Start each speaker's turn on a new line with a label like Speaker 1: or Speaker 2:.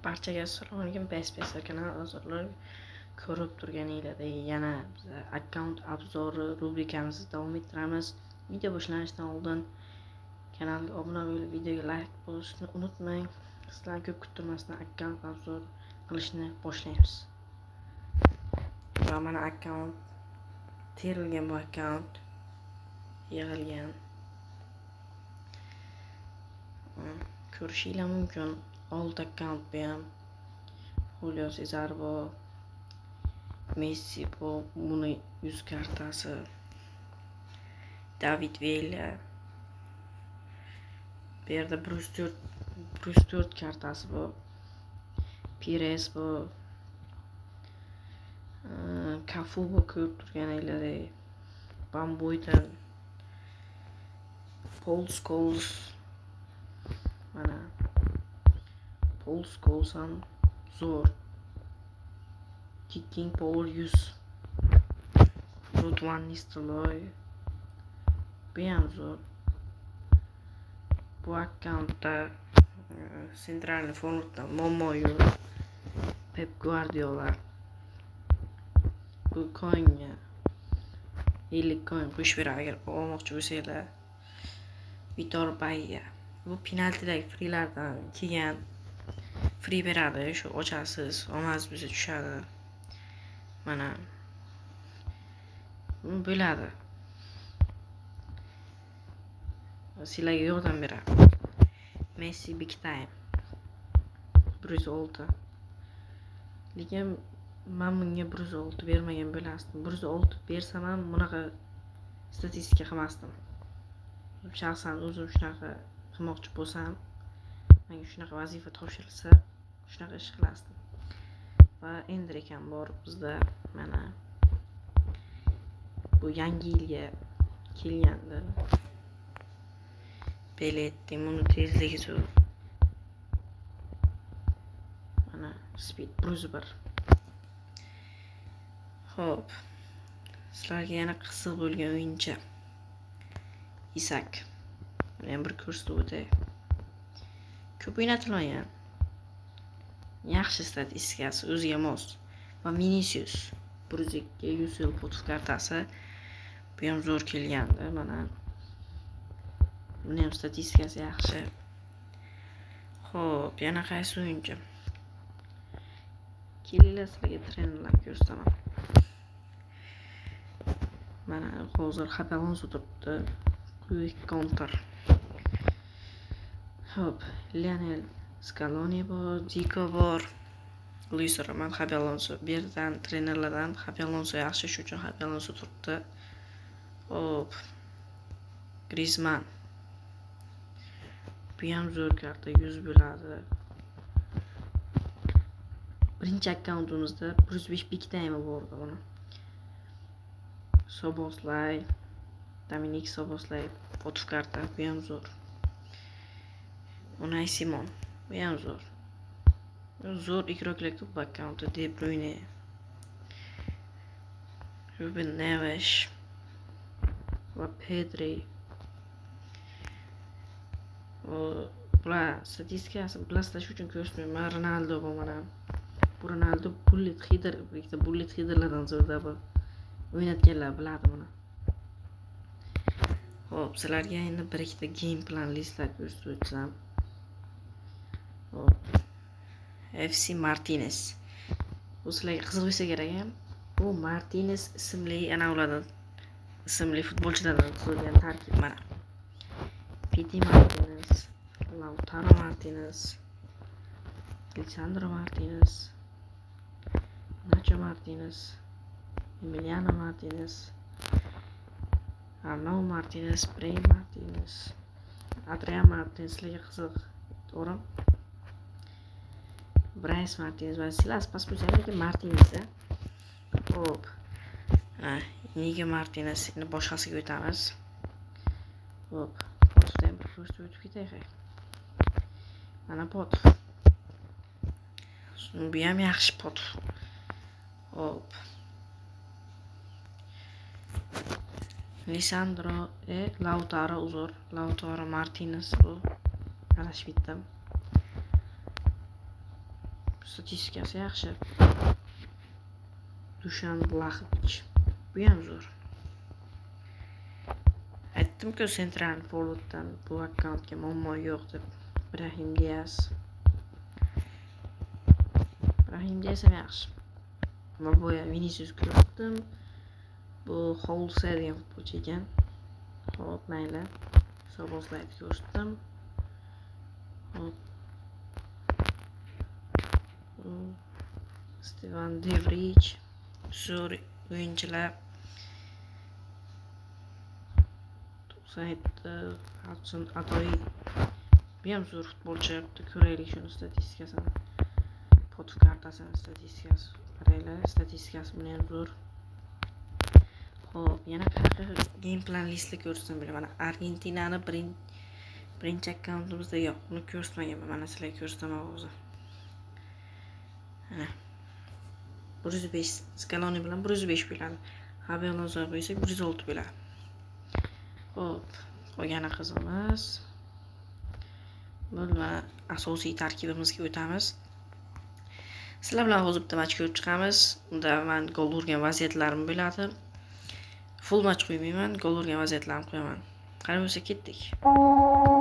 Speaker 1: Barchaga assalomu alaykum. Best kanal a'zolari, ko'rib turganinglardek yana biz akkaunt obzori rubrikamizni davom ettiramiz. Video boshlanishidan oldin kanalga obuna bo'lib, videoga like bosishni unutmang. Sizlarni ko'p kuttirmasdan akkaunt obzor qilishni boshlaymiz. Va mana akkaunt terilgan, bu akkaunt yig'ilgan. Ko'rishinglar mumkin. Old akkaunt bu ham Julio Cesar bu, Messi bu, buni yuz kartasi, David Villa, bu yerda Bruce 4 kartasi bu, Pires bu, Cafu bu, ko'rib turganinglardek, Van Boyden, Paul Scholes, mana Paul Scholes ham zo'r. Kicking Power 100, Ruud van Nistelrooy, bu ham zo'r. Bu akkauntda Central Forwardda muammo yo'q. Pep Guardiola, bu coinga 50 coin qo'shib beradi agar olmoqchi bo'lsanglar. Vitor Baia, bu penaltidagi freelardan kelgan. Free beradi, shu ochasiz, olmaz bizga tushadi. Mana bo'ladi. Sizlarga yordam beradi. Messi big time 106. Lekin men bunga 106 bermagan bo'lasdim. 106 bersam ham bunaqa statistika qilmasdim. Shaxsan o'zim shunaqa qilmoqchi bo'lsam, menga shunaqa vazifa topshirilsa, shunaqa ish qilasdim. Va Endrik ham bor bizda. Mana bu yangi yilga kelgandi. Belletti, buni tezligi zo'r. Mana speed 101. Xo'p, sizlarga yana qiziq bo'lgan o'yinchi Isak. Men bir ko'rsatib o'tay. Ko'p o'ynatilmagan. Yaxshi statistikasi, o'ziga mos. Va Vinicius 102 UCL foto kartasi. Bu ham zo'r kelgandi. Mana buni ham statistikasi yaxshi. Xo'p, yana qaysi o'yinchi? Kelinglar, sizlarga trenerlarni ko'rsataman. Mana hozir Xabi Alonso turibdi. Quick counter. Xo'p, Lionel Scaloni bor, Zico bor, Luis Roman, Xabi Alonso. Bu yerdan trenerlardan Xabi Alonso yaxshi, shuning uchun Xabi Alonso turibdi. Xo'p, Griezmann. Bu ham zo'r karta, 100 bo'ladi. Birinchi akkauntimizda 105 big time bordi buni. Soboslay, Dominik Soboslay foto karta, bu ham zo'r. Unai Simon, bu ham zo'r. Zo'r igroklar ko'p bu akkauntda. De Bruyne, Ruben Neves va Pedri. Bular statistikasi bilasizlar, shu uchun ko'rsatmayman. Ronaldo bu mana. Bu Ronaldo bullet headerlardan zo'rda bu. O'ynatganlar biladi buni. Xo'p, sizlarga endi bir ikkita game plan listlar ko'rsatib o'tsam. Hop. FC Martinez. Bu sizlarga qiziq bo'lsa kerak ham. Bu Martinez ismli ulardan ismli futbolchilardan tuzilgan tarkib mana. Piti Martinez, Lautaro Martinez, Lisandro Martinez, Nacho Martinez, Emiliano Martinez, Arnau Martinez, Bray Martinez, Adrian Martinez, sizlarga qiziq. To'g'ri? Bryce Martinez va Silas Paspuchalik Martinez. Hop. Niga Martinez, endi boshqasiga o'tamiz. Hop. Potdan bir ko'rsatib o'tib ketaylik. Mana pot. Bu ham yaxshi pot. Hop. Lisandro Lautaro Martinez bu. Adashib ketdim. statistikasi yaxshi. Dushan Vlahovic. Bu ham zo'r. Aytdim-ku Central Forwarddan bu akkauntga muammo yo'q deb. Brahim Diaz ham yaxshi. Ama bu ya Vinicius ko'rdim. Bu Holse degan futbolchi ekan. Hop, mayli. Soboslay ko'rdim. Hop. Stevan De Vrij, zo'r o'yinchilar. 97 Hudson Odoi. Bu ham zo'r futbolchi. Ko'raylik shuni statistikasini. Pot kartasini statistikasi. Qaranglar, statistikasi buni ham zo'r. Xo'p, yana qanaqa game plan listni ko'rsam bilaman. Mana Argentinani birinchi akkauntimizda yo'q. Buni ko'rsatmaganman. Mana sizlarga ko'rsataman hozir. Mana 105 Scaloni bilan 105 bo'ladi. Xabi Alonso bo'lsa 106 bo'ladi. Xo'p, qolgani qizimiz. Bo'lma asosiy tarkibimizga o'tamiz. Sizlar bilan hozir bitta match ko'rib chiqamiz. Unda men gol urgan vaziyatlarim bo'ladi. Full match qo'ymayman, gol urgan vaziyatlarimni qo'yaman. Qani bo'lsa ketdik.